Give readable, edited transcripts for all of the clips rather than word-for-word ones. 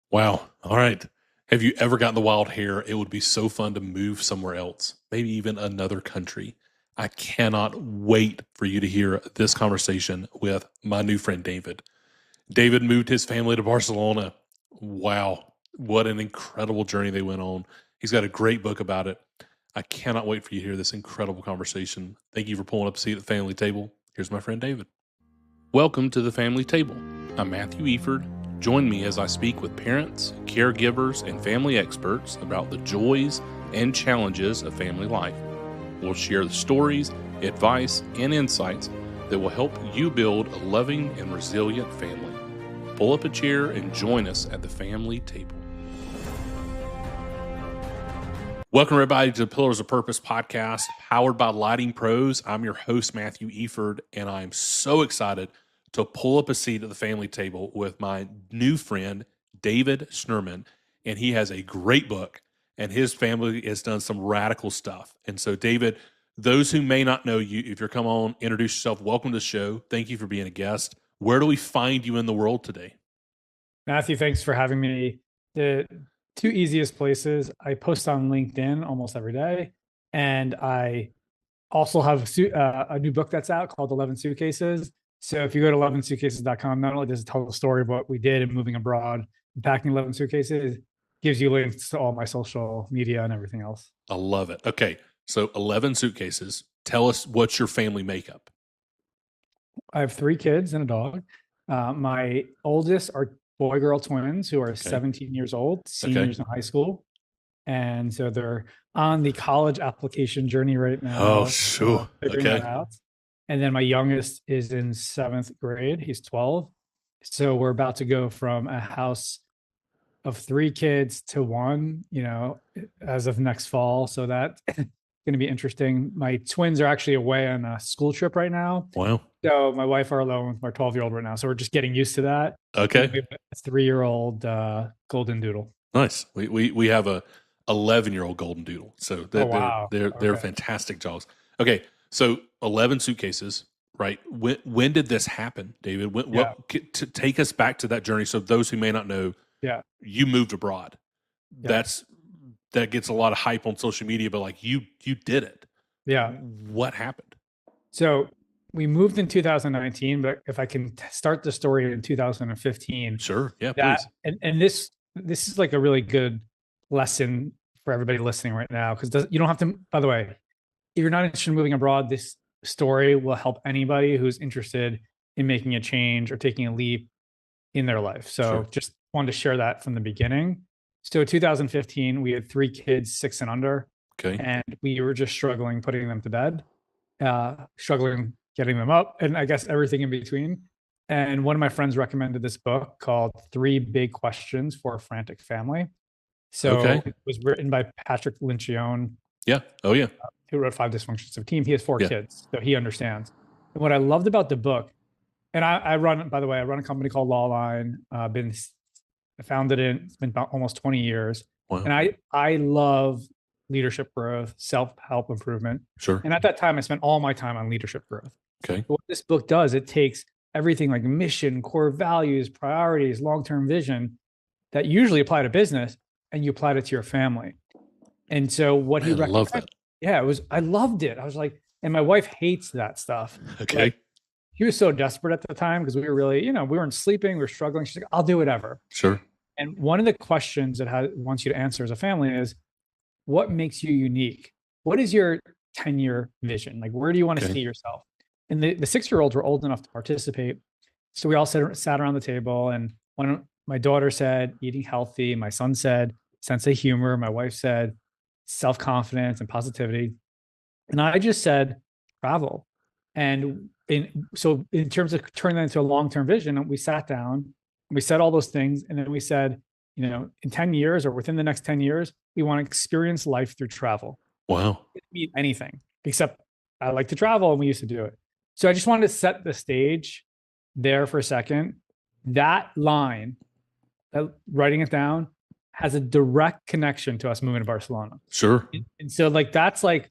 Wow. All right. Have you ever gotten the wild hair? It would be so fun to move somewhere else, maybe even another country. I cannot wait for you to hear this conversation with my new friend, David. David moved his family to Barcelona. Wow. What an incredible journey they went on. He's got a great book about it. I cannot wait for you to hear this incredible conversation. Thank you for pulling up a seat at the family table. Here's my friend, David. Welcome to the family table. I'm Matthew Eford. Join me as I speak with parents, caregivers, and family experts about the joys and challenges of family life. We'll share the stories, advice, and insights that will help you build a loving and resilient family. Pull up a chair and join us at the family table. Welcome, everybody, to the Pillars of Purpose podcast, powered by Lighting Pros. I'm your host, Matthew Eford, and I'm so excited to pull up a seat at the family table with my new friend, David Schnurman. And he has a great book, and his family has done some radical stuff. And so, David, those who may not know you, if you're come on, introduce yourself. Welcome to the show. Thank you for being a guest. Where do we find you in the world today? Matthew, thanks for having me. The two easiest places, I post on LinkedIn almost every day, and I also have a new book that's out called 11 Suitcases. So if you go to 11suitcases.com, not only does it tell the story of what we did in moving abroad and packing 11 suitcases, it gives you links to all my social media and everything else. I love it. Okay, so 11 Suitcases. Tell us, what's your family makeup? I have 3 kids and a dog. My oldest are boy-girl twins who are 17 years old, seniors in high school. And so they're on the college application journey right now. Oh, sure. Figuring that out. And then my youngest is in 7th grade. He's 12. So we're about to go from a house of 3 kids to 1, as of next fall. So that's going to be interesting. My twins are actually away on a school trip right now. Wow. So my wife are alone with my 12-year-old right now. So we're just getting used to that. Okay. We have a 3-year-old golden doodle. Nice. We have a 11-year-old golden doodle. So they're fantastic dogs. Okay. So 11 suitcases, right? When did this happen, David? To take us back to that journey. So those who may not know, you moved abroad. Yeah. That gets a lot of hype on social media, but like you did it. Yeah. What happened? So we moved in 2019, but if I can start the story in 2015. Sure. Yeah, please. And this is like a really good lesson for everybody listening right now, because you don't have to, by the way, if you're not interested in moving abroad, this story will help anybody who's interested in making a change or taking a leap in their life. So just wanted to share that from the beginning. So 2015, we had 3 kids, 6 and under. Okay. And we were just struggling putting them to bed, struggling getting them up, and I guess everything in between. And one of my friends recommended this book called 3 Big Questions for a Frantic Family. So it was written by Patrick Lencioni. Yeah. Oh, yeah. Who wrote 5 Dysfunctions of a Team. He has 4 kids, so he understands. And what I loved about the book, and I run a company called Lawline. I founded it. It's been about almost 20 years. Wow. And I love leadership growth, self-help improvement. Sure. And at that time, I spent all my time on leadership growth. Okay. But what this book does, it takes everything like mission, core values, priorities, long-term vision that usually apply to business, and you apply it to your family. And so what he recommended, love that. Yeah, I loved it. I was like, and my wife hates that stuff. Okay. Like, he was so desperate at the time because we were really, we weren't sleeping, we were struggling. She's like, I'll do whatever. Sure. And one of the questions that wants you to answer as a family is, what makes you unique? What is your 10-year vision? Like, where do you want to see yourself? And the 6-year-olds were old enough to participate. So we all sat around the table, and when my daughter said eating healthy, my son said sense of humor, my wife said self-confidence and positivity. And I just said travel. And so in terms of turning that into a long-term vision, we sat down, we said all those things. And then we said, in 10 years or within the next 10 years, we want to experience life through travel. Wow. It could mean anything, except I like to travel, and we used to do it. So I just wanted to set the stage there for a second. That line, writing it down, has a direct connection to us moving to Barcelona. Sure. And so that's like,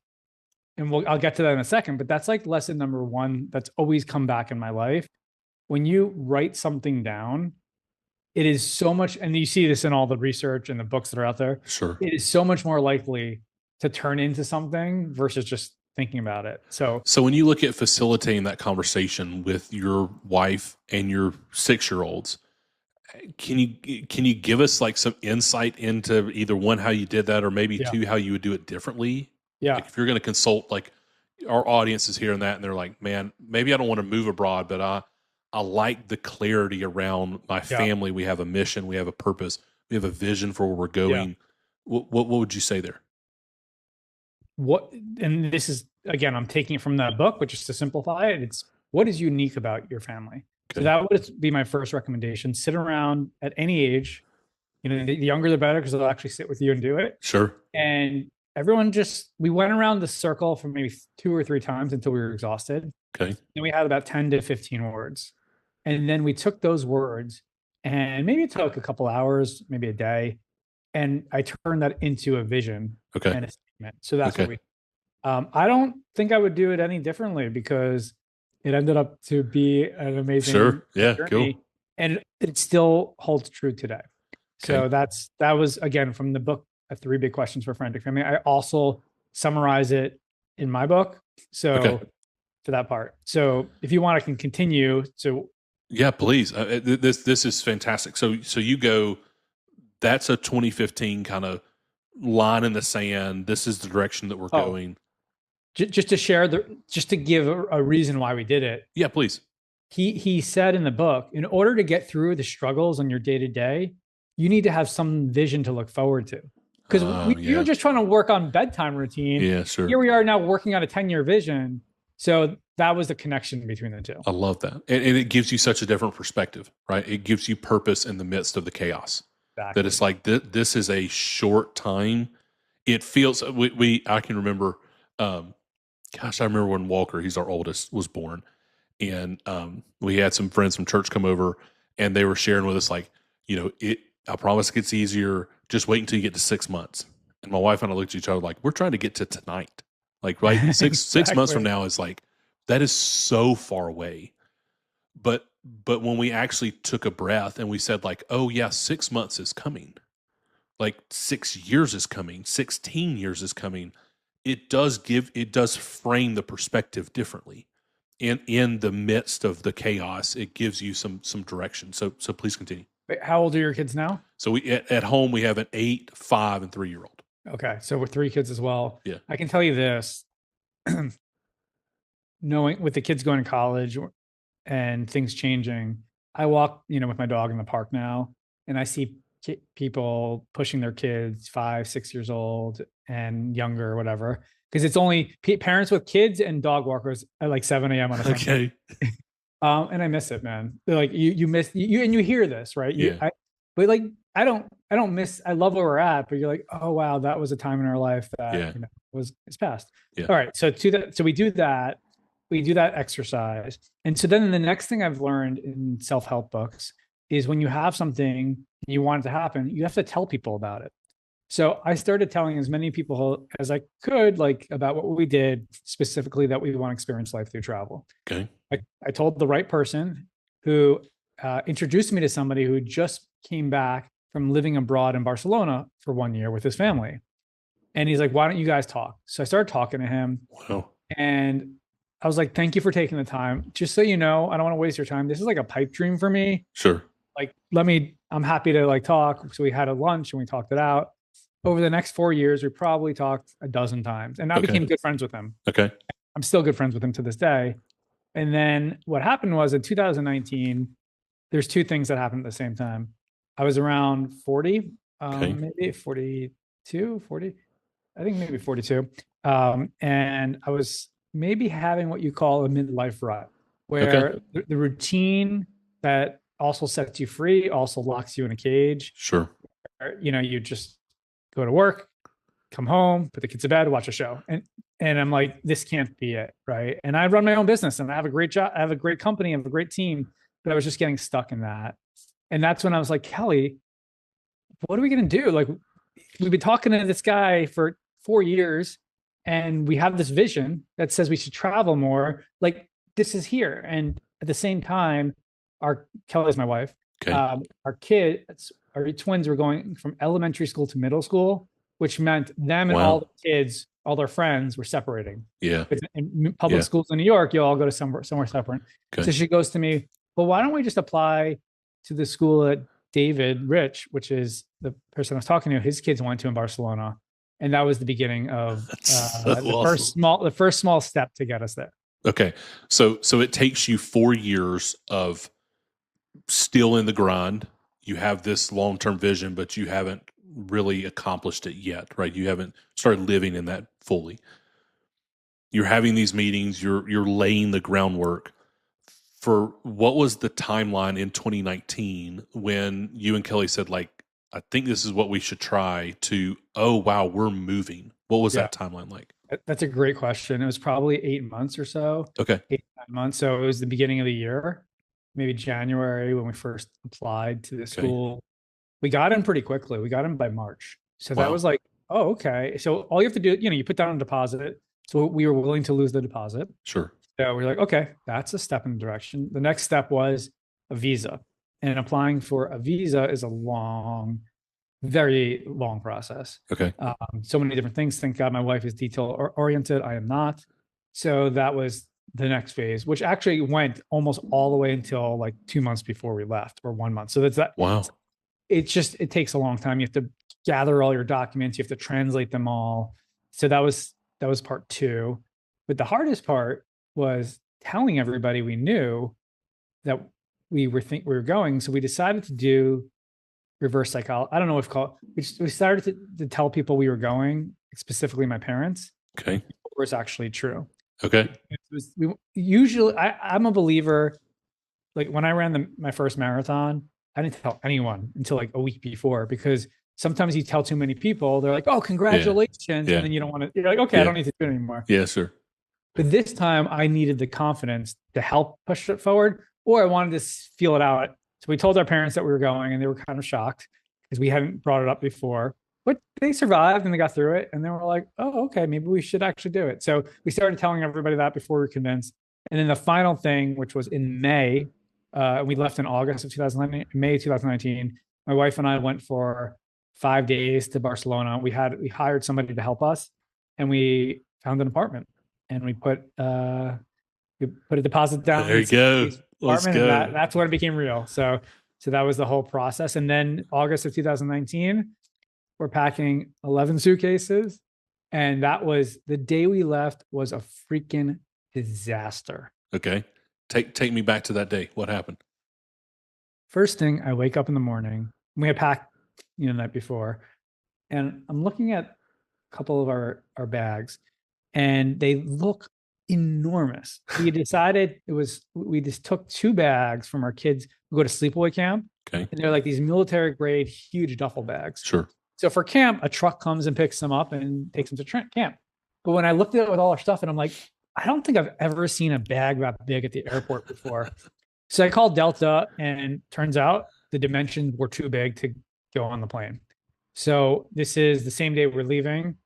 and I'll get to that in a second, but that's like lesson number 1 that's always come back in my life. When you write something down, it is so much, and you see this in all the research and the books that are out there. Sure. It is so much more likely to turn into something versus just thinking about it. So when you look at facilitating that conversation with your wife and your 6-year-olds, can you give us like some insight into either one, how you did that, or maybe yeah, two, how you would do it differently? yeah, Like if you're going to consult, like our audience is hearing that and they're like, man, maybe I don't want to move abroad, but I like the clarity around my yeah, family. We have a mission, we have a purpose, we have a vision for where we're yeah. going. What would you say there? What, and this is again, I'm taking it from that book, but just to simplify it, it's what is unique about your family. So Okay. that would be my first recommendation. Sit around at any age. You know, the younger the better because they'll actually sit with you and do it. Sure. And everyone just, we went around the circle for maybe 2 or 3 times until we were exhausted. Okay. And we had about 10 to 15 words. And then we took those words and maybe it took a couple hours, maybe a day. And I turned that into a vision Okay. and a statement. So that's Okay. what we, I don't think I would do it any differently because it ended up to be an amazing Sure. Yeah. journey. Cool. And it still holds true today. So Okay. that was again from the book, 3 Big Questions for Frantic Family. I also summarize it in my book. So Okay. for that part. So if you want, I can continue. So Yeah, please. This is fantastic. So you go. That's a 2015 kind of line in the sand. This is the direction that we're going. just to share just to give a reason why we did it. Yeah, please. He said in the book, in order to get through the struggles on your day to day, you need to have some vision to look forward to. Because we were just trying to work on bedtime routine. Yeah, sure. Here we are now working on a 10-year vision. So that was the connection between the two. I love that. And it gives you such a different perspective, right? It gives you purpose in the midst of the chaos. Exactly. That it's like, this is a short time. It feels, I can remember, I remember when Walker, he's our oldest, was born. And we had some friends from church come over and they were sharing with us like, I promise it gets easier. Just wait until you get to 6 months. And my wife and I looked at each other like, we're trying to get to tonight. Like, right? Six months from now is like, that is so far away. But when we actually took a breath and we said like, oh yeah, 6 months is coming. Like 6 years is coming. 16 years is coming. It does frame the perspective differently. In the midst of the chaos, it gives you some direction. So please continue. Wait, how old are your kids now? So we at home we have an 8, 5, and 3-year-old. Okay, so we're 3 kids as well. Yeah. I can tell you this, knowing with the kids going to college and things changing, I walk, with my dog in the park now, and I see people pushing their kids 5, 6 years old and younger, or whatever, because it's only parents with kids and dog walkers at like 7 a.m. on a Sunday. Okay. And I miss it, man. They're like you miss you, and you hear this, right? Yeah. But like I don't miss. I love where we're at, but you're like, oh wow, that was a time in our life that it's past. Yeah. All right, so we do that. We do that exercise, and so then the next thing I've learned in self-help books is when you have something and you want it to happen, you have to tell people about it. So I started telling as many people as I could, like about what we did, specifically that we want to experience life through travel. Okay. I told the right person who introduced me to somebody who just came back from living abroad in Barcelona for 1 year with his family. And he's like, why don't you guys talk? So I started talking to him. Wow. And I was like, thank you for taking the time. Just so you know, I don't want to waste your time. This is like a pipe dream for me. Sure. Like, I'm happy to like talk. So we had a lunch and we talked it out. Over the next 4 years, we probably talked a dozen times, and I became good friends with him. Okay. I'm still good friends with him to this day. And then what happened was in 2019, there's 2 things that happened at the same time. I was around 40, maybe 42, 40, I think maybe 42. And I was maybe having what you call a midlife rut, where the routine that also sets you free also locks you in a cage. Sure. You just go to work, come home, put the kids to bed, watch a show. And I'm like, this can't be it, right? And I run my own business and I have a great job, I have a great company, I have a great team, but I was just getting stuck in that. And that's when I was like, Kelly, what are we going to do? Like, we've been talking to this guy for 4 years and we have this vision that says we should travel more. Like, this is here. And at the same time, Kelly's my wife. Okay. Our twins were going from elementary school to middle school, which meant them and all Wow. the kids, all their friends were separating. Yeah. In public Yeah. schools in New York, you all go to somewhere separate. So Okay. she goes to me, well, why don't we just apply to the school that David Rich, which is the person I was talking to, his kids went to in Barcelona. And that was the beginning of That's so awesome. the first small step to get us there. Okay. So it takes you 4 years of still in the grind. You have this long-term vision, but you haven't really accomplished it yet, right? You haven't started living in that fully. You're having these meetings, you're laying the groundwork for what was the timeline in 2019 when you and Kelly said, like, I think this is what we should try to, oh, wow, we're moving. What was that timeline like? That's a great question. It was probably 8 months or so. Okay. 8 9 months. So it was the beginning of the year, maybe January when we first applied to the school. We got in pretty quickly. We got in by March. So that was like, oh, okay. So all you have to do, you put down a deposit. So we were willing to lose the deposit. Sure. So we're like, okay, that's a step in the direction. The next step was a visa. And applying for a visa is a very long process. Okay. So many different things. Thank God my wife is detail oriented. I am not. So that was the next phase, which actually went almost all the way until like 2 months before we left, or 1 month. So that's that. Wow. It takes a long time. You have to gather all your documents. You have to translate them all. So that was part two. But the hardest part was telling everybody we knew that we were going. So we decided to do reverse psychology. I don't know if we started to tell people we were going, specifically my parents. Okay. It was actually true. Okay. I'm a believer. Like when I ran my first marathon, I didn't tell anyone until like a week before, because sometimes you tell too many people, they're like, oh, congratulations. Yeah. And then you don't want to, you're like, okay, I don't need to do it anymore. Yeah, sure. But this time I needed the confidence to help push it forward, or I wanted to feel it out. So we told our parents that we were going, and they were kind of shocked because we hadn't brought it up before, but they survived and they got through it. And they were like, oh, okay, maybe we should actually do it. So we started telling everybody that before we were convinced. And then the final thing, which was in May, we left in August of 2019, May 2019. My wife and I went for 5 days to Barcelona. We hired somebody to help us, and we found an apartment, and we put a deposit down. There you go. Let's go. That's when it became real. So that was the whole process. And then August of 2019, we're packing 11 suitcases, and that was the day we left was a freaking disaster. Okay. Take me back to that day. What happened? First thing, I wake up in the morning. We had packed, the night before, and I'm looking at a couple of our bags, and they look enormous. We decided we just took 2 bags from our kids who go to sleepaway camp. Okay. And they're like these military grade, huge duffel bags. Sure. So for camp, a truck comes and picks them up and takes them to camp. But when I looked at it with all our stuff, and I'm like, I don't think I've ever seen a bag that big at the airport before. So I called Delta, and turns out the dimensions were too big to go on the plane. So this is the same day we're leaving.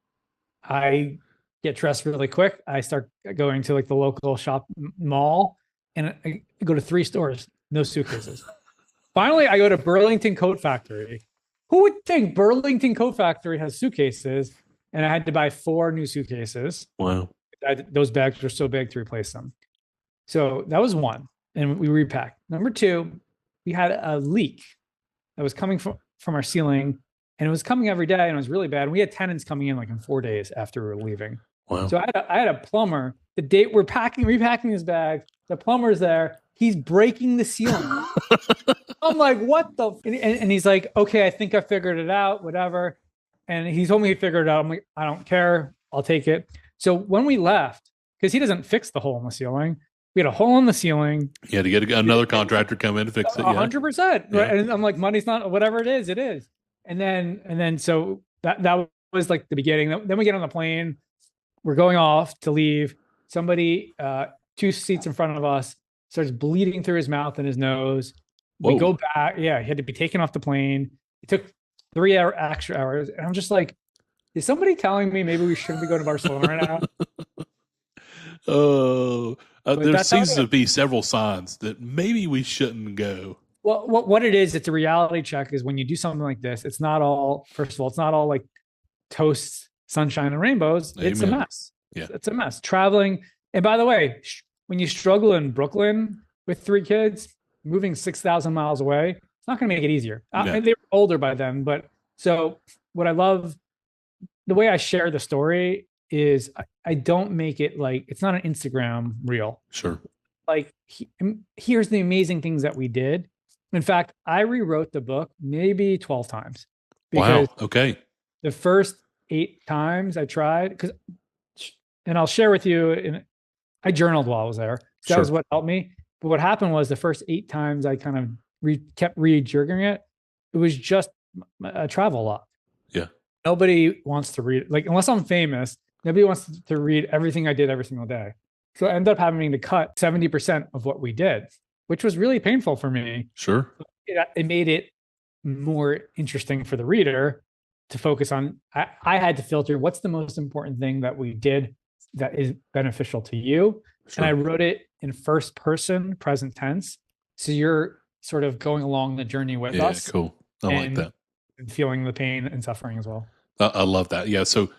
I get dressed really quick. I start going to like the local mall, and I go to 3 stores, no suitcases. Finally, I go to Burlington Coat Factory. Who would think Burlington Coat Factory has suitcases? And I had to buy 4 new suitcases. Wow. Those bags were so big to replace them. So that was one. And we repacked. Number 2, we had a leak that was coming from our ceiling, and it was coming every day, and it was really bad. And we had tenants coming in like in 4 days after we were leaving. Wow. So I had a plumber. The day we're repacking his bag, the plumber's there. He's breaking the ceiling. I'm like, what the? And he's like, okay, I think I figured it out, whatever. And he told me he figured it out. I'm like, I don't care. I'll take it. So when we left, because he doesn't fix the hole in the ceiling, we had a hole in the ceiling. You had to get another contractor come in to fix it. 100%. Yeah. Right? And I'm like, money's not, whatever it is, it is. And then so that was like the beginning. Then we get on the plane. We're going off to leave. Somebody, 2 seats in front of us, starts bleeding through his mouth and his nose. Whoa. We go back. Yeah, he had to be taken off the plane. It took 3 extra hours. And I'm just like, is somebody telling me maybe we shouldn't be going to Barcelona right now? Oh, there seems to be several signs that maybe we shouldn't go. Well, what it is, it's a reality check. Is when you do something like this, it's not all. First of all, it's not all like toast, sunshine, and rainbows. It's a Amen. mess. Yeah. It's a mess. Traveling, and by the way, when you struggle in Brooklyn with three kids, moving 6,000 miles away, it's not going to make it easier. Yeah. They were older by then, but so what I love, the way I share the story is I don't make it like it's not an Instagram reel. Sure. Like here's the amazing things that we did. In fact, I rewrote the book maybe 12 times because Wow. Okay. the first 8 times I tried, because, and I'll share with you, I journaled while I was there. So that was what helped me. But what happened was the first 8 times I kind of kept rejiggering it. It was just a travel log. Yeah. Nobody wants to read, like, unless I'm famous, nobody wants to read everything I did every single day. So I ended up having to cut 70% of what we did, which was really painful for me. Sure. It made it more interesting for the reader to focus on. I had to filter what's the most important thing that we did that is beneficial to you. Sure. And I wrote it in first person, present tense. So you're sort of going along the journey with us. Yeah, cool. I like that. And feeling the pain and suffering as well. I love that. Yeah. So,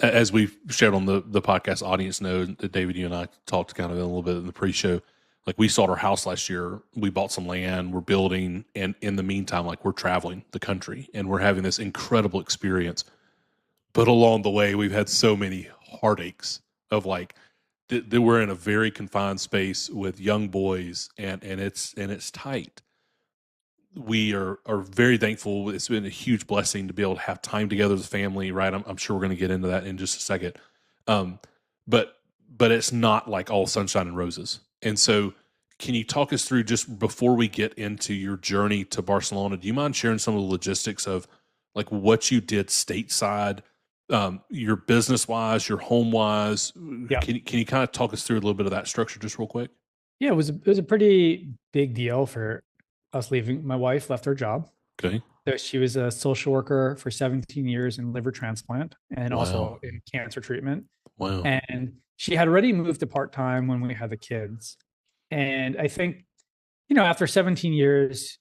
as we've shared on the podcast, audience knows that David, you and I talked kind of a little bit in the pre-show. Like, we sold our house last year. We bought some land. We're building, and in the meantime, like, we're traveling the country and we're having this incredible experience. But along the way, we've had so many heartaches of like that we're in a very confined space with young boys, and it's tight. We are very thankful. It's been a huge blessing to be able to have time together as a family, right? I'm sure we're going to get into that in just a second. But it's not like all sunshine and roses. And so, can you talk us through, just before we get into your journey to Barcelona, do you mind sharing some of the logistics of like what you did stateside, your business wise, your home wise? Yeah. Can you kind of talk us through a little bit of that structure just real quick? Yeah, it was a pretty big deal for us leaving. My wife left her job. Okay. So she was a social worker for 17 years in liver transplant and also in cancer treatment. Wow. And she had already moved to part-time when we had the kids. And I think, after 17 years,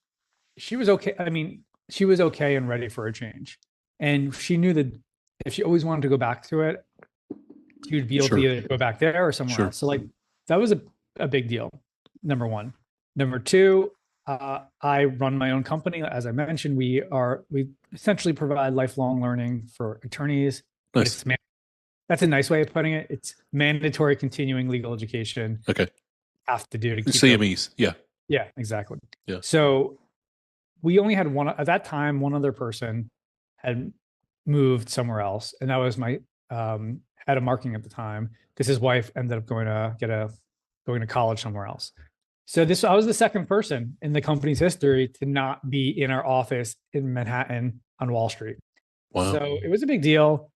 she was okay. I mean, she was okay and ready for a change. And she knew that if she always wanted to go back to it, she would be able to either go back there or somewhere else. So like that was a big deal. Number one. Number two, I run my own company. As I mentioned, we essentially provide lifelong learning for attorneys. Nice. That's a nice way of putting it. It's mandatory continuing legal education. Okay. Have to do to keep CMEs. Yeah. Yeah, exactly. Yeah. So we only had one at that time. One other person had moved somewhere else, and that was my head of marketing at the time, because his wife ended up going to college somewhere else. So I was the second person in the company's history to not be in our office in Manhattan on Wall Street. Wow. So it was a big deal.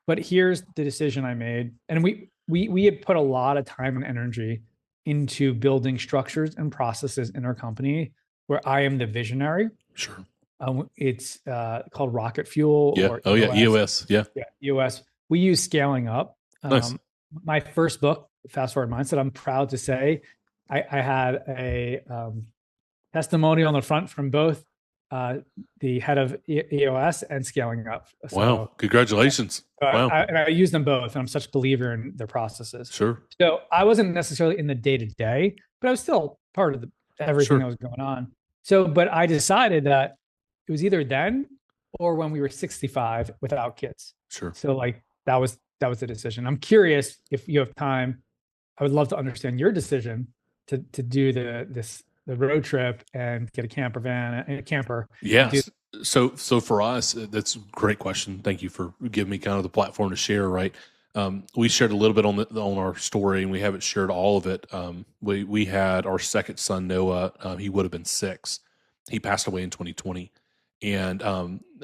But here's the decision I made. And we had put a lot of time and energy into building structures and processes in our company where I am the visionary. Sure. It's called Rocket Fuel. Yeah. Or EOS. Yeah. Yeah. EOS. We use scaling up. Nice. My first book, Fast Forward Mindset, I'm proud to say I had a testimony on the front from both the head of EOS and Scaling Up. So, wow. Congratulations. Wow. I use them both, and I'm such a believer in their processes. Sure. So I wasn't necessarily in the day-to-day, but I was still part of everything that was going on. So, but I decided that it was either then or when we were 65 without kids. Sure. So like that was the decision. I'm curious, if you have time, I would love to understand your decision to do the road trip and get a camper van and a camper. Yes. So for us, that's a great question. Thank you for giving me kind of the platform to share. Right. We shared a little bit on our story, and we haven't shared all of it. We had our second son, Noah. He would have been 6. He passed away in 2020, and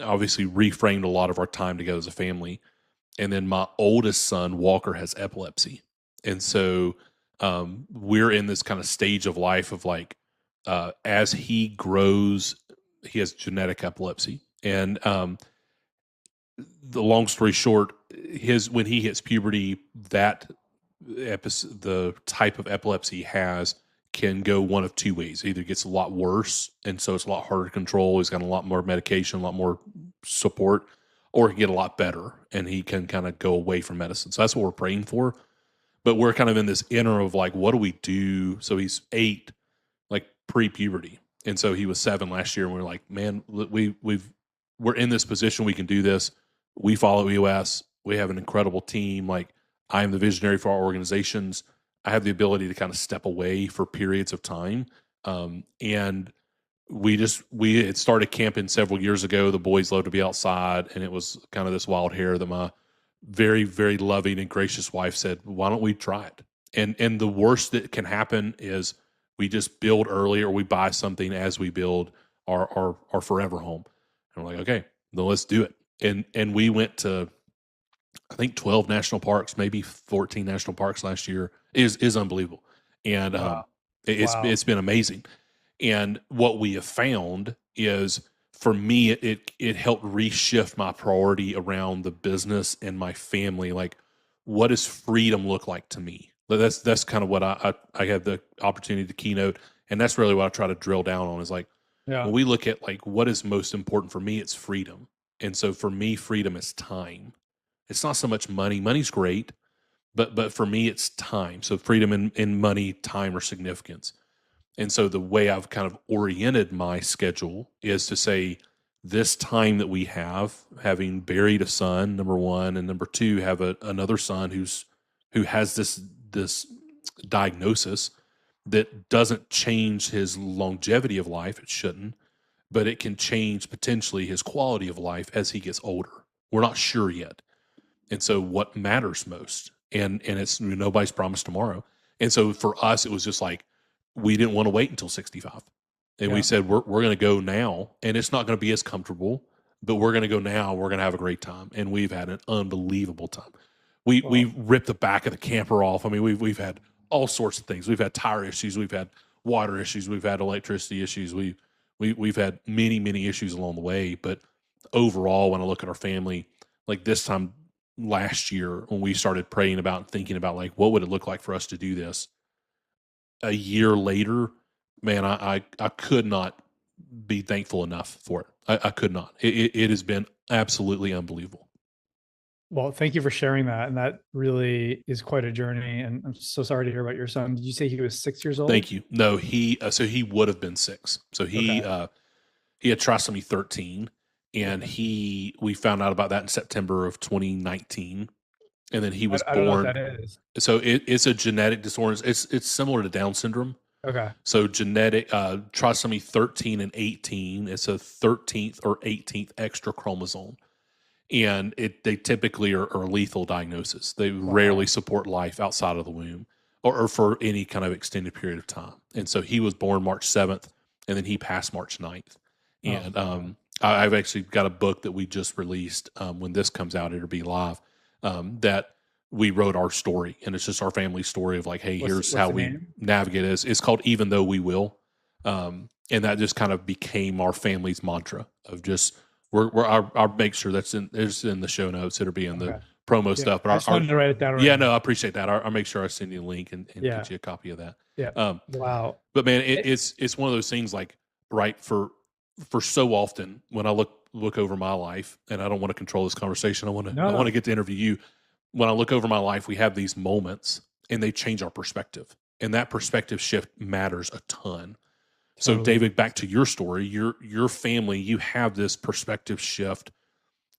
obviously reframed a lot of our time together as a family. And then my oldest son, Walker, has epilepsy, and so we're in this kind of stage of life of like, as he grows, he has genetic epilepsy. And the long story short, when he hits puberty, the type of epilepsy he has can go one of two ways. Either gets a lot worse, and so it's a lot harder to control. He's got a lot more medication, a lot more support, or it can get a lot better, and he can kind of go away from medicine. So that's what we're praying for. But we're kind of in this interim of like, what do we do? So he's 8, like pre-puberty, and so he was 7 last year, and we're like, man, we're in this position, we can do this. We follow EOS. We have an incredible team. Like, I am the visionary for our organizations. I have the ability to kind of step away for periods of time. And we had started camping several years ago. The boys love to be outside, and it was kind of this wild hair that my very, very loving and gracious wife said, why don't we try it? And the worst that can happen is we just build early, or we buy something as we build our forever home. And we're like, okay, then let's do it. And we went to, I think, 12 national parks, maybe 14 national parks last year. Is unbelievable. And Wow. it's been amazing. And what we have found is, for me, it helped reshift my priority around the business and my family. Like, what does freedom look like to me? That's kind of what I had the opportunity to keynote, and that's really what I try to drill down on. Is like, when we look at like what is most important for me, it's freedom. And so for me, freedom is time. It's not so much money. Money's great, but for me, it's time. So freedom in money, time, or significance. And so the way I've kind of oriented my schedule is to say, this time that we have, having buried a son, number one, and number two, have another son who has this diagnosis that doesn't change his longevity of life. It shouldn't, but it can change potentially his quality of life as he gets older. We're not sure yet. And so what matters most? And it's, nobody's promised tomorrow. And so for us, it was just like, we didn't want to wait until 65. And we said, we're going to go now, and it's not going to be as comfortable, but we're going to go now. We're going to have a great time. And we've had an unbelievable time. We ripped the back of the camper off. I mean, we've had all sorts of things. We've had tire issues. We've had water issues. We've had electricity issues. We've had many issues along the way. But overall, when I look at our family, like this time last year, when we started praying about and thinking about like, what would it look like for us to do this? A year later, man, I could not be thankful enough for it. I could not. It has been absolutely unbelievable. Well, thank you for sharing that. And that really is quite a journey. And I'm so sorry to hear about your son. Did you say he was 6 years old? Thank you. No, so he would have been 6. So he had trisomy 13, and we found out about that in September of 2019. And then he was I born. don't know what that is. So it's a genetic disorder. It's similar to Down syndrome. Okay. So genetic trisomy 13 and 18. It's a 13th or 18th extra chromosome, and they typically are lethal diagnosis. They rarely support life outside of the womb or for any kind of extended period of time. And so he was born March 7th, and then he passed March 9th. And I've actually got a book that we just released. When this comes out, it'll be live. That we wrote our story, and it's just our family story of like, hey, here's how we navigate it. It's called Even Though We Will. And that just kind of became our family's mantra of just, I'll make sure it's in the show notes. It'll be in the promo stuff. But I just wanted to write it down. Yeah, no, I appreciate that. I'll make sure I send you a link and get you a copy of that. Yeah. Wow. But man, it's one of those things like, right, for so often when I look over my life, and I don't want to control this conversation. I want to get to interview you. When I look over my life, we have these moments, and they change our perspective, and that perspective shift matters a ton. So David, back to your story, your family, you have this perspective shift.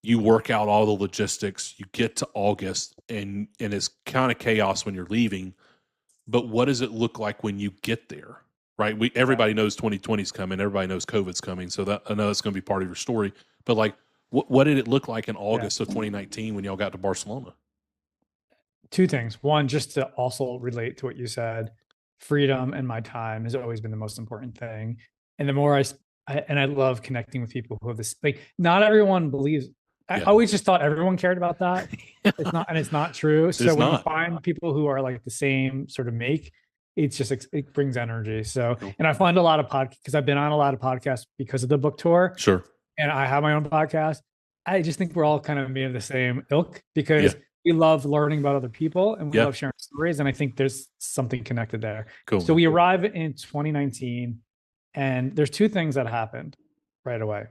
You work out all the logistics, you get to August, and it's kind of chaos when you're leaving. But what does it look like when you get there? Right? Everybody knows 2020 is coming. Everybody knows COVID's coming. So that, I know that's going to be part of your story. But like, what did it look like in August of 2019 when y'all got to Barcelona? 2 things. One, just to also relate to what you said, freedom and my time has always been the most important thing. And the more I love connecting with people who have this, like, not everyone believes. I always just thought everyone cared about that. It's not, and it's not true. So when you find people who are like the same sort of make, it's just, it brings energy. So, and I find a lot of podcasts, because I've been on a lot of podcasts because of the book tour. Sure. And I have my own podcast. I just think we're all kind of made of the same ilk, because we love learning about other people and we Yeah. love sharing stories. And I think there's something connected there. Cool, So man. we arrive in 2019 and there's two things that happened right away.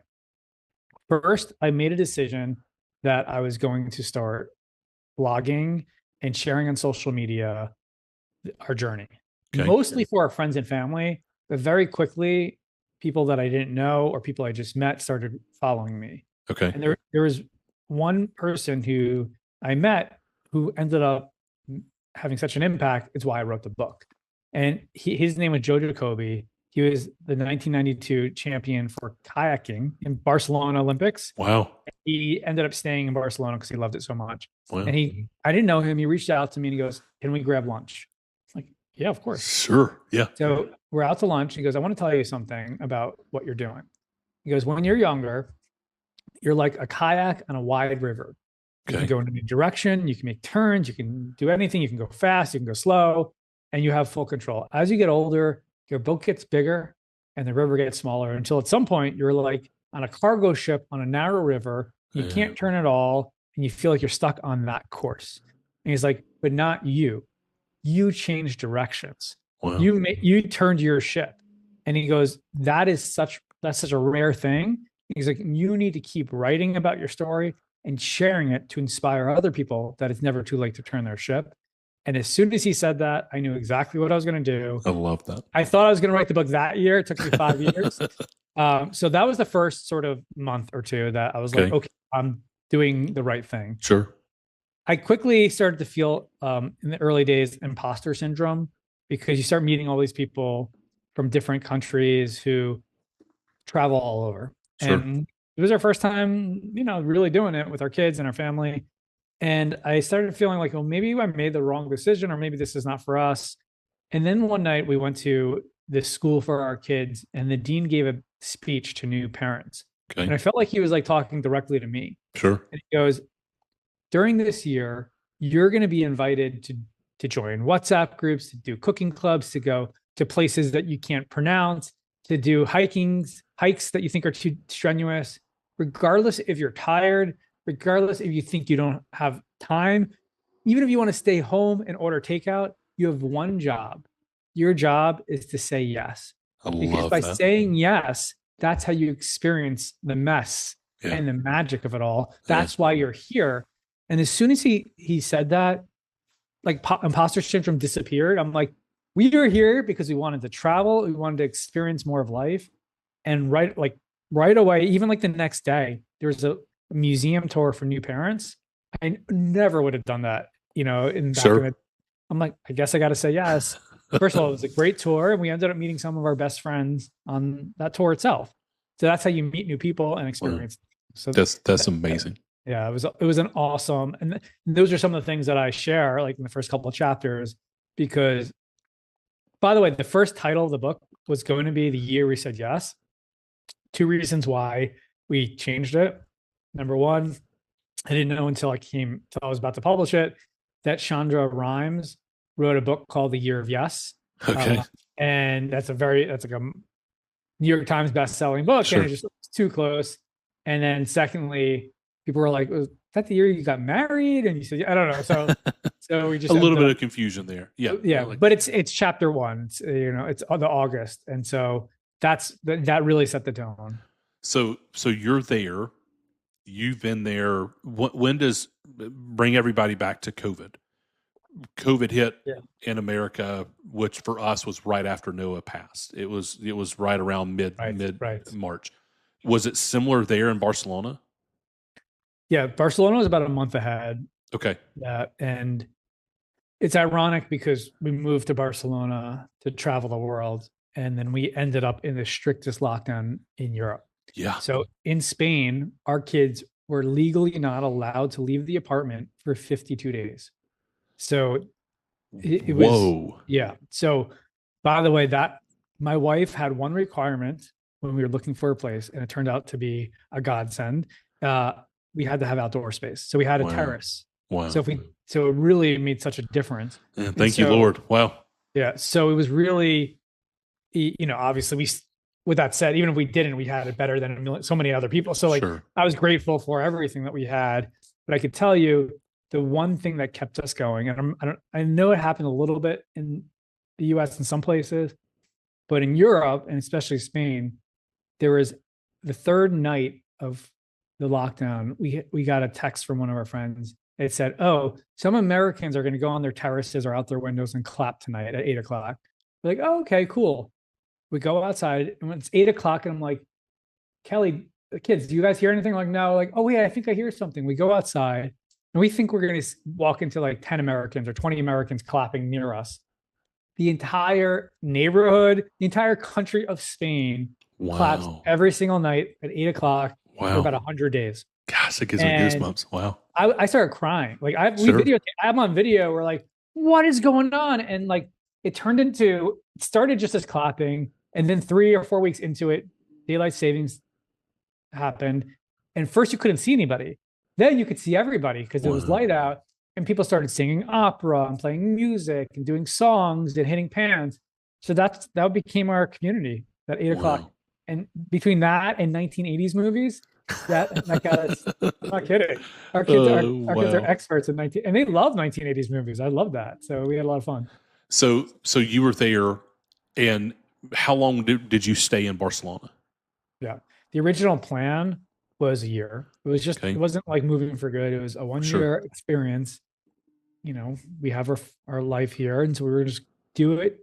First, I made a decision that I was going to start blogging and sharing on social media our journey, Okay. mostly for our friends and family, but very quickly, people that I didn't know or people I just met started following me. Okay. And there was one person who I met who ended up having such an impact. It's why I wrote the book. And his name was Joe Jacoby. He was the 1992 champion for kayaking in Barcelona Olympics. Wow. He ended up staying in Barcelona because he loved it so much. Wow. And I didn't know him. He reached out to me and he goes, "Can we grab lunch?" I'm like, yeah, of course. Sure. Yeah. So we're out to lunch. He goes, "I want to tell you something about what you're doing." He goes, "When you're younger, you're like a kayak on a wide river. You Okay. can go in any direction, you can make turns, you can do anything, you can go fast, you can go slow, and you have full control. As you get older, your boat gets bigger and the river gets smaller until at some point you're like on a cargo ship on a narrow river. You Yeah. can't turn at all, and you feel like you're stuck on that course." And he's like, "But not you. You changed directions. Wow. You turned your ship." And he goes, that's such a rare thing." He's like, "You need to keep writing about your story and sharing it to inspire other people that it's never too late to turn their ship." And as soon as he said that, I knew exactly what I was going to do. I love that. I thought I was going to write the book that year. It took me 5 years. So that was the first sort of month or two that I was like, okay, I'm doing the right thing. Sure. I quickly started to feel in the early days imposter syndrome because you start meeting all these people from different countries who travel all over. Sure. And it was our first time, really doing it with our kids and our family. And I started feeling like, well, maybe I made the wrong decision or maybe this is not for us. And then one night we went to this school for our kids and the dean gave a speech to new parents. Okay. And I felt like he was like talking directly to me. Sure. And he goes, "During this year, you're going to be invited to join WhatsApp groups, to do cooking clubs, to go to places that you can't pronounce, to do hikes that you think are too strenuous, regardless if you're tired, regardless if you think you don't have time, even if you want to stay home and order takeout, you have one job. Your job is to say yes." Because by saying yes, that's how you experience the mess and the magic of it all. That's why you're here. And as soon as he said that, like imposter syndrome disappeared. I'm like, we are here because we wanted to travel, we wanted to experience more of life. And right away, even like the next day, there was a museum tour for new parents. I never would have done that, in back in the, I'm like, I guess I got to say yes. First of all, it was a great tour, and we ended up meeting some of our best friends on that tour itself. So that's how you meet new people and experience. So that's amazing. Yeah, it was an awesome, and those are some of the things that I share, like in the first couple of chapters. Because, by the way, the first title of the book was going to be "The Year We Said Yes." Two reasons why we changed it. Number one, I didn't know until I was about to publish it that Chandra Rhimes wrote a book called "The Year of Yes." Okay. And that's like a New York Times best-selling book, and it just was too close. And then secondly, people were like, "Was that the year you got married?" And you said, "I don't know." So we just a little bit of confusion there. Yeah. Yeah. But it's chapter one. It's, it's the August. And so that really set the tone. So you're there. You've been there. When does bring everybody back to COVID? COVID hit in America, which for us was right after Noah passed. It was right around mid March. Was it similar there in Barcelona? Yeah, Barcelona was about a month ahead. Okay. Yeah, and it's ironic because we moved to Barcelona to travel the world, and then we ended up in the strictest lockdown in Europe. Yeah. So in Spain, our kids were legally not allowed to leave the apartment for 52 days. So it was, whoa. Yeah. So by the way, that my wife had one requirement when we were looking for a place, and it turned out to be a godsend. We had to have outdoor space. So we had a terrace. Wow. So it really made such a difference. Yeah, thank you, Lord. Wow. Yeah. So it was really, obviously with that said, even if we didn't, we had it better than so many other people. So I was grateful for everything that we had, but I could tell you the one thing that kept us going, and I know it happened a little bit in the US in some places, but in Europe and especially Spain, there was the third night of the lockdown. We got a text from one of our friends. It said, "Oh, some Americans are going to go on their terraces or out their windows and clap tonight at 8 o'clock." We're like, "Oh, okay, cool." We go outside, and when it's 8 o'clock, and I'm like, "Kelly, the kids, do you guys hear anything?" Like, no. Like, "Oh yeah, I think I hear something." We go outside, and we think we're going to walk into like 10 Americans or 20 Americans clapping near us. The entire neighborhood, the entire country of Spain claps Wow. every single night at 8 o'clock for Wow. about 100 days. Gosh, it gives me And goosebumps. Wow. I started crying. Like Sure. I'm on video. We're like, what is going on? And like it started just as clapping. And then 3 or 4 weeks into it, daylight savings happened. And first you couldn't see anybody. Then you could see everybody because it was Wow. light out. And people started singing opera and playing music and doing songs and hitting pans. So that became our community, that 8 o'clock. Wow. And between that and 1980s movies, that got us. I'm not kidding. Our kids are Wow. experts in 19, and they love 1980s movies. I love that. So we had a lot of fun. So you were there, and how long did you stay in Barcelona? Yeah. The original plan was a year. Okay. It wasn't like moving for good. It was a 1 year Sure. experience. We have our life here. And so we were just do it,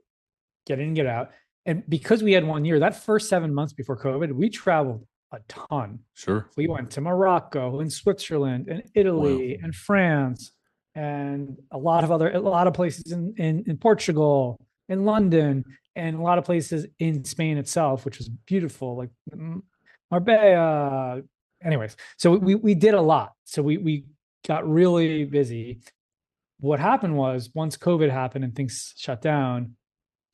get in, get out. And because we had 1 year, that first 7 months before COVID, we traveled a ton. Sure. We went to Morocco and Switzerland and Italy and France and a lot of places in Portugal, in London, and a lot of places in Spain itself, which was beautiful, like Marbella. Anyways, so we did a lot. So we got really busy. What happened was once COVID happened and things shut down,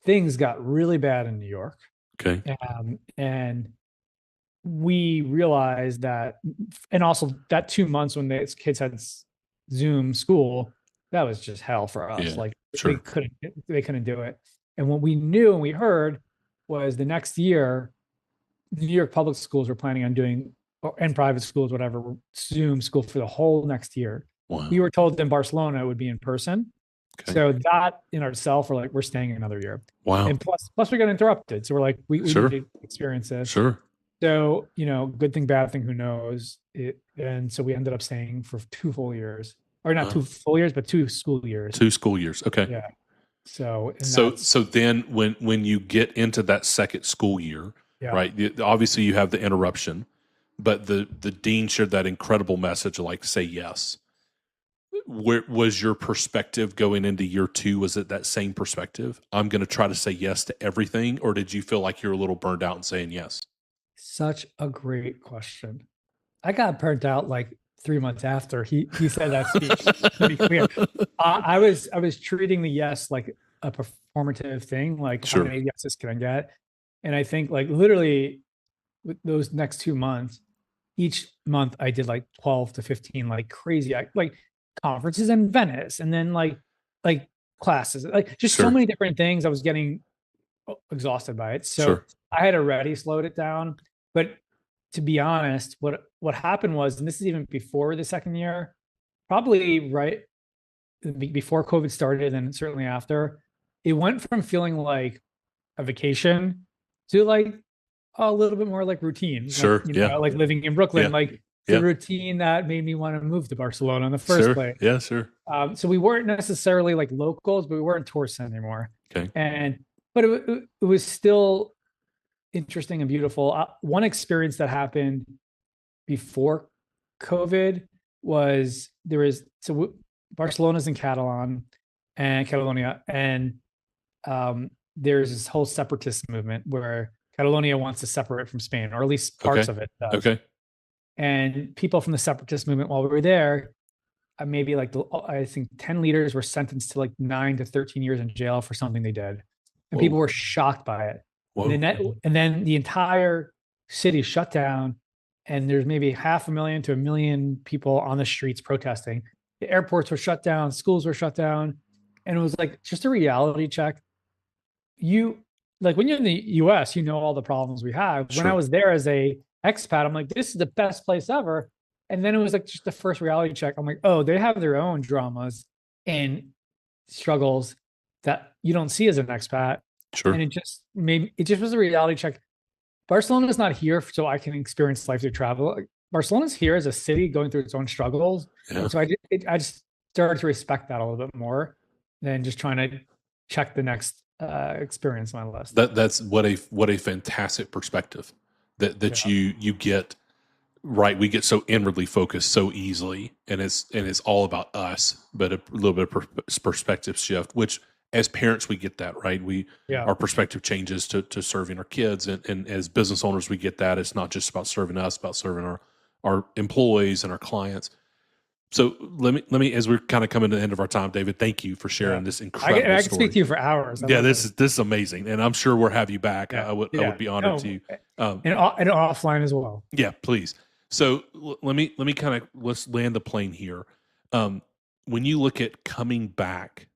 things got really bad in New York. Okay. And we realized that, and also that 2 months when the kids had Zoom school, that was just hell for us. Yeah. Like Sure. they couldn't do it. And what we knew and we heard was the next year, New York public schools were planning on doing, and private schools, whatever, Zoom school for the whole next year. Wow. We were told in Barcelona it would be in person. Okay. So that in ourselves, we're staying another year. Wow. And plus we got interrupted. So we're like, we Sure. need to experience this. Sure. So, good thing, bad thing, who knows? And so we ended up staying for 2 full years, or not 2 full years, but 2 school years. 2 school years. Okay. Yeah. So then when you get into that second school year, yeah. right? Obviously you have the interruption, but the dean shared that incredible message of like, say yes. Where was your perspective going into year 2? Was it that same perspective? I'm going to try to say yes to everything, or did you feel like you're a little burned out and saying yes? Such a great question. I got burnt out like 3 months after he said that speech. To be clear, I was treating the yes like a performative thing, like Sure. how many yeses can I get? And I think like literally with those next 2 months, each month I did like 12 to 15 like crazy like conferences in Venice, and then like classes, like just Sure. so many different things. I was getting exhausted by it. So Sure. I had already slowed it down. But to be honest, what happened was, and this is even before the second year, probably right before COVID started and certainly after, it went from feeling like a vacation to like a little bit more like routine. Sure. Like, Yeah. like living in Brooklyn, Yeah. like the routine that made me want to move to Barcelona in the first Sure. place. Yeah, sure. So we weren't necessarily like locals, but we weren't tourists anymore. Okay. But it was still interesting and beautiful. One experience that happened before COVID was Barcelona's in Catalonia, and there's this whole separatist movement where Catalonia wants to separate from Spain, or at least parts of it does. Okay. And people from the separatist movement, while we were there, maybe like I think 10 leaders were sentenced to like 9 to 13 years in jail for something they did, and people were shocked by it. And then the entire city shut down, and there's maybe 500,000 to 1 million people on the streets protesting. The airports were shut down, schools were shut down, and it was like just a reality check. Like when you're in the US, all the problems we have. Sure. When I was there as a expat, I'm like, this is the best place ever. And then it was like just the first reality check. I'm like, oh, they have their own dramas and struggles that you don't see as an expat. Sure. And it just was a reality check. Barcelona's not here so I can experience life through travel. Barcelona's here as a city going through its own struggles. Yeah. And so I just started to respect that a little bit more than just trying to check the next experience on my list. That's what a fantastic perspective that Yeah. you get. Right, we get so inwardly focused so easily, and it's all about us. But a little bit of perspective shift, which as parents we get that, right. Yeah. Our perspective changes to serving our kids, and as business owners we get that it's not just about serving us, about serving our employees and our clients. So let me as we're kind of coming to the end of our time, David, thank you for sharing this incredible I can story. speak to you for hours. Yeah, this is amazing, and I'm sure we'll have you back. Yeah. I would be honored to. And offline as well. Yeah, please. So let me kind of let's land the plane here. When you look at coming back,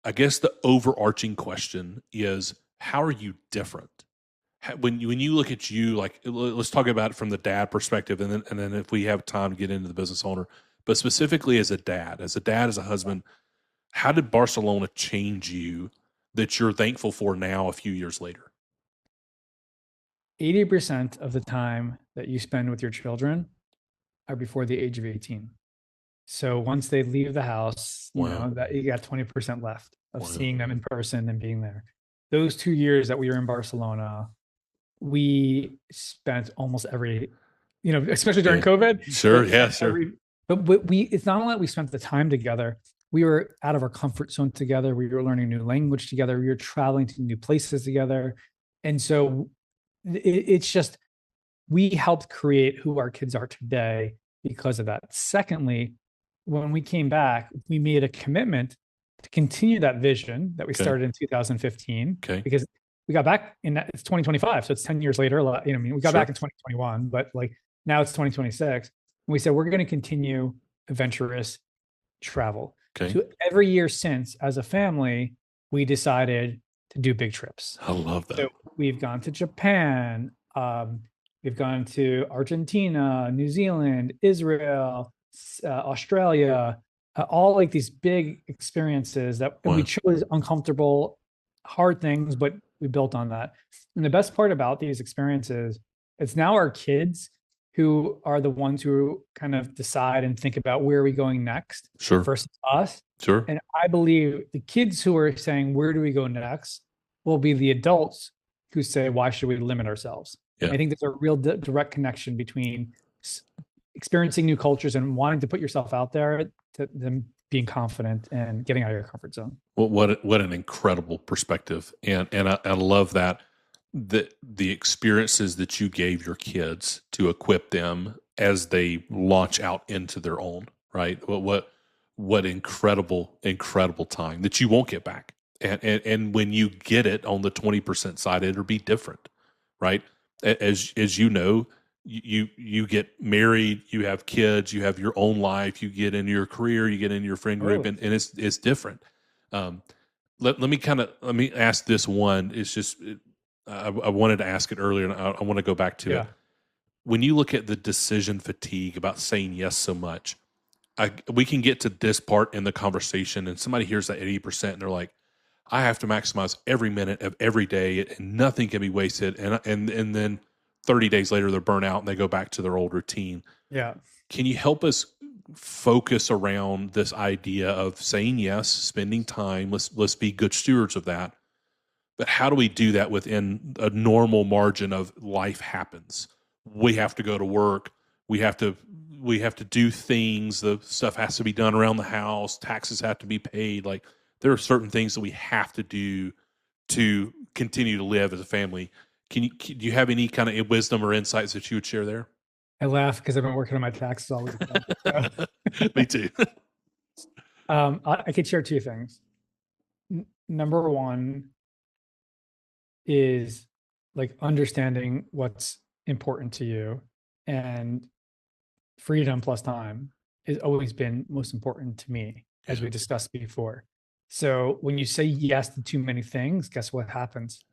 I guess the overarching question is, how are you different? When you look at you, like let's talk about it from the dad perspective, and then if we have time to get into the business owner, but specifically as a dad, as a husband, how did Barcelona change you that you're thankful for now a few years later? 80% of the time that you spend with your children are before the age of 18. So once they leave the house, you know, that you got 20% left of seeing them in person and being there. Those 2 years that we were in Barcelona, we spent almost every, you know, especially during COVID. Sure. Yeah, sure. But it's not only that we spent the time together, we were out of our comfort zone together. We were learning new language together. We were traveling to new places together. And so it's just, we helped create who our kids are today because of that. Secondly, when we came back, we made a commitment to continue that vision that we started in 2015. Because we got back it's 2025. So it's 10 years later. You know, I mean, we got back in 2021, but like now it's 2026. And we said, we're going to continue adventurous travel. So every year since, as a family, we decided to do big trips. I love that. So we've gone to Japan. We've gone to Argentina, New Zealand, Israel, Australia, all like these big experiences that we chose uncomfortable, hard things, but we built on that. And the best part about these experiences, it's now our kids who are the ones who kind of decide and think about where are we going next versus us. And I believe the kids who are saying, where do we go next, will be the adults who say, why should we limit ourselves? I think there's a real direct connection between experiencing new cultures and wanting to put yourself out there to them being confident and getting out of your comfort zone. Well, what an incredible perspective. And I love that the experiences that you gave your kids to equip them as they launch out into their own, right? What incredible time that you won't get back. And when you get it on the 20% side, it'll be different, right? As you know, you get married, you have kids, you have your own life, you get into your career, you get into your friend group, and it's different. Let me ask this one. It's just I wanted to ask it earlier, and I want to go back to it. When you look at the decision fatigue about saying yes so much, we can get to this part in the conversation, and somebody hears that 80%, and they're like, I have to maximize every minute of every day, and nothing can be wasted. And then 30 days later, they're burnt out and they go back to their old routine. Yeah. Can you help us focus around this idea of saying yes, spending time? Let's be good stewards of that. But how do we do that within a normal margin of life happens? We have to go to work. We have to do things. The stuff has to be done around the house. Taxes have to be paid. Like, there are certain things that we have to do to continue to live as a family. Do you have any kind of wisdom or insights that you would share there? I laugh because I've been working on my taxes all week. Me too. I could share two things. Number one is like understanding what's important to you, and freedom plus time has always been most important to me, as we discussed before. So when you say yes to too many things, guess what happens?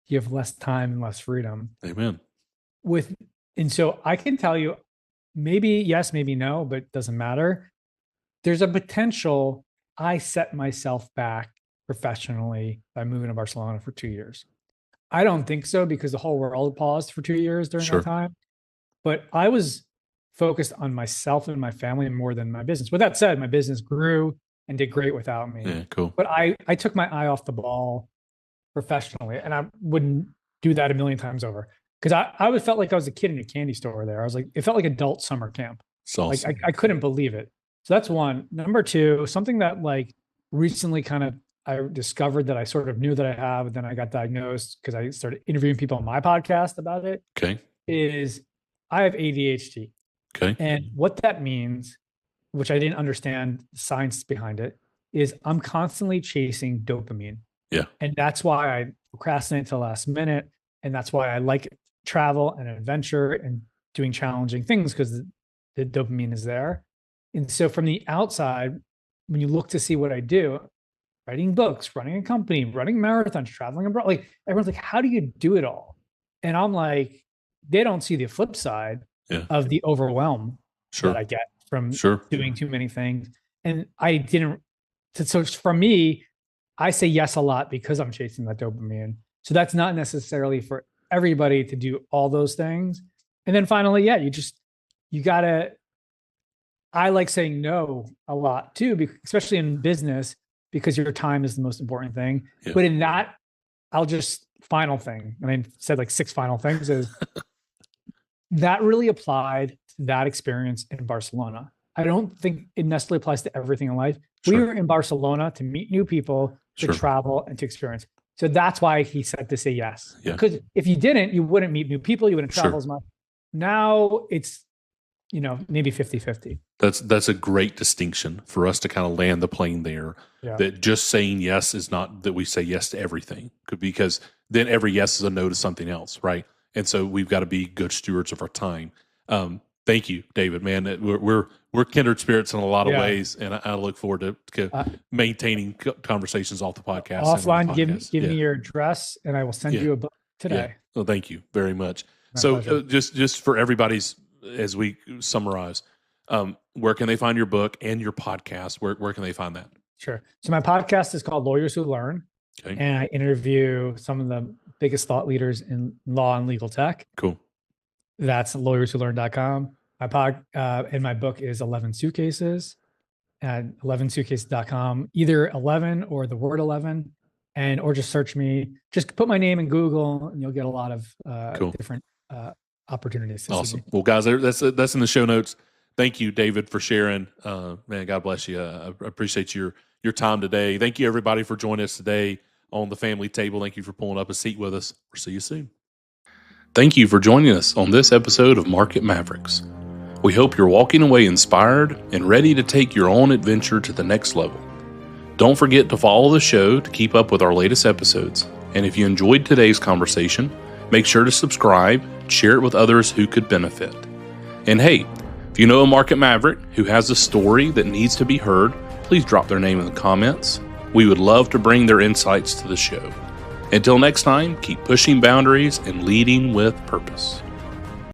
You have less time and less freedom. Amen. And so I can tell you, maybe yes, maybe no, but it doesn't matter. There's a potential I set myself back professionally by moving to Barcelona for 2 years. I don't think so because the whole world paused for 2 years during that Sure. time. But I was focused on myself and my family more than my business. With that said, my business grew and did great without me. Yeah, cool. But I took my eye off the ball professionally, and I wouldn't do that a million times over because I felt like I was a kid in a candy store there. I was like, it felt like adult summer camp. It's awesome. Like I couldn't believe it. So that's one. Number two, something that like recently kind of I discovered that I sort of knew that I have, and then I got diagnosed because I started interviewing people on my podcast about it. Okay. Is I have ADHD. Okay. And what that means, which I didn't understand the science behind it, is I'm constantly chasing dopamine. Yeah. And that's why I procrastinate to the last minute. And that's why I like travel and adventure and doing challenging things because the dopamine is there. And so from the outside, when you look to see what I do, writing books, running a company, running marathons, traveling abroad, like everyone's like, how do you do it all? And I'm like, they don't see the flip side of the overwhelm that I get from doing too many things. And I didn't, so for me, I say yes a lot because I'm chasing that dopamine. So that's not necessarily for everybody to do all those things. And then finally, yeah, you gotta, I like saying no a lot too, especially in business, because your time is the most important thing. Yeah. But in that, final thing, and I said like 6 final things, is that really applied to that experience in Barcelona. I don't think it necessarily applies to everything in life. We were in Barcelona to meet new people, to travel, and to experience. So that's why he said to say yes. Because if you didn't, you wouldn't meet new people, you wouldn't travel as much. Now it's, maybe 50-50. That's a great distinction for us to kind of land the plane there. Yeah. That just saying yes is not that we say yes to everything, because then every yes is a no to something else, right? And so we've got to be good stewards of our time. Thank you, David. Man, we're kindred spirits in a lot of ways, and I look forward to maintaining conversations off the podcast. Offline, give me your address, and I will send you a book today. Yeah. Well, thank you very much. My pleasure. Just for everybody's, as we summarize, where can they find your book and your podcast? Where can they find that? Sure. So my podcast is called Lawyers Who Learn, and I interview some of the biggest thought leaders in law and legal tech. Cool. That's lawyerswholearn.com. And my book is 11 Suitcases at 11suitcases.com, either 11 or the word 11, or just search me. Just put my name in Google and you'll get a lot of different opportunities. Awesome. Well, guys, that's in the show notes. Thank you, David, for sharing. Man, God bless you. I appreciate your time today. Thank you, everybody, for joining us today on the family table. Thank you for pulling up a seat with us. We'll see you soon. Thank you for joining us on this episode of Market Mavericks. We hope you're walking away inspired and ready to take your own adventure to the next level. Don't forget to follow the show to keep up with our latest episodes. And if you enjoyed today's conversation, make sure to subscribe, share it with others who could benefit. And hey, if you know a market maverick who has a story that needs to be heard, please drop their name in the comments. We would love to bring their insights to the show. Until next time, keep pushing boundaries and leading with purpose.